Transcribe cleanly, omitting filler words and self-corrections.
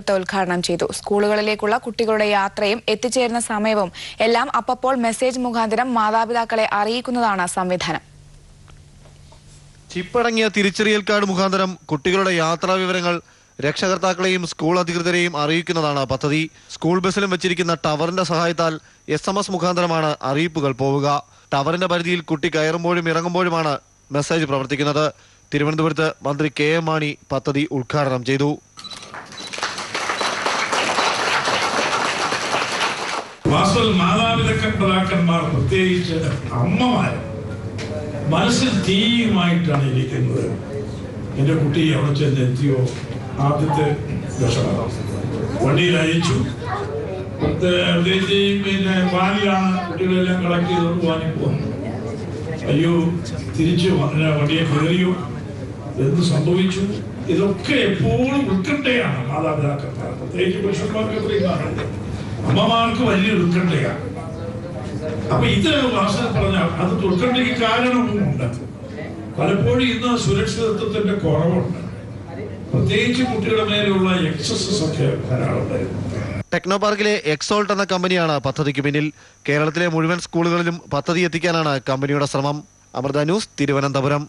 ഉദ്ഘാടനം ചെയ്തു. സ്കൂളുകളിലേക്കുള്ള കുട്ടികളുടെ യാത്രയും എത്തിച്ചേരുന്ന സമയവും എല്ലാം അപ്പോൾ മെസ്സേജ് മുഖാന്തരം മാതാപിതാക്കളെ അറിയിക്കുന്നതാണ് സംവിധാനം. ചിപ്പടങ്ങിയ തിരിച്ചറിയൽ കാർഡ് മുഖാന്തരം കുട്ടികളുടെ യാത്രാ വിവരങ്ങൾ രക്ഷകർത്താക്കളെയും സ്കൂൾ അധികൃതരെയും അറിയിക്കുന്നതാണ് പദ്ധതി. സ്കൂൾ ബസ്സിലും വെച്ചിരിക്കുന്ന ടവറിന്റെ സഹായത്താൽ SMS മുഖാന്തരമാണ് അറിയിപ്പുകൾ പോവുക. ടവറിന്റെ പരിധിയിൽ കുട്ടി കയറുമ്പോഴും ഇറങ്ങുമ്പോഴുമാണ് മെസ്സേജ് പ്രവർത്തിക്കുന്നത്. തിരുവനന്തപുരത്ത് മന്ത്രി KM മാണി പദ്ധതി ഉദ്ഘാടനം ചെയ്തു. മാതാപിതാക്കന്മാർ പ്രത്യേകിച്ച് അമ്മമാർ മനസ്സിൽ തീയുമായിട്ടാണ് ഇരിക്കുന്നത്. എൻ്റെ കുട്ടി അവിടെ ചെന്നെത്തിയോ? ആദ്യത്തെ വിഷമം വണ്ടിയിൽ അയച്ചു. പിന്നെ വാനിലാണ് കുട്ടികളെല്ലാം കളക്ട് ചെയ്തുകൊണ്ട് വാനി പോകുന്നു. അയ്യോ, തിരിച്ചു വണ്ടിയെ കയറിയോ? എന്ത് സംഭവിച്ചു? ഇതൊക്കെ എപ്പോഴും ഉത്കണ്ഠയാണ് മാതാപിതാക്കന്മാർ, പ്രത്യേകിച്ച് പുരുഷന്മാർക്ക് എത്രയും അമ്മമാർക്ക് വലിയ ഉത്കണ്ഠയാണ്. അപ്പൊ ഇത് വാസന പറഞ്ഞാൽ അത് ഉത്കണ്ഠയ്ക്ക് കാരണവുമുണ്ട്. പലപ്പോഴും ഇന്ന് സുരക്ഷിതത്വത്തിന്റെ കുറവുണ്ട്, പ്രത്യേകിച്ച് കുട്ടികളുടെ മേലുള്ള എക്സസസ് ഒക്കെ ധാരാളമുണ്ടായിരുന്നു. ടെക്നോ പാർക്കിലെ എക്സോൾട്ട് എന്ന കമ്പനിയാണ് പദ്ധതിക്ക് പിന്നിൽ. കേരളത്തിലെ മുഴുവൻ സ്കൂളുകളിലും പദ്ധതി എത്തിക്കാനാണ് കമ്പനിയുടെ ശ്രമം. അമൃത ന്യൂസ്, തിരുവനന്തപുരം.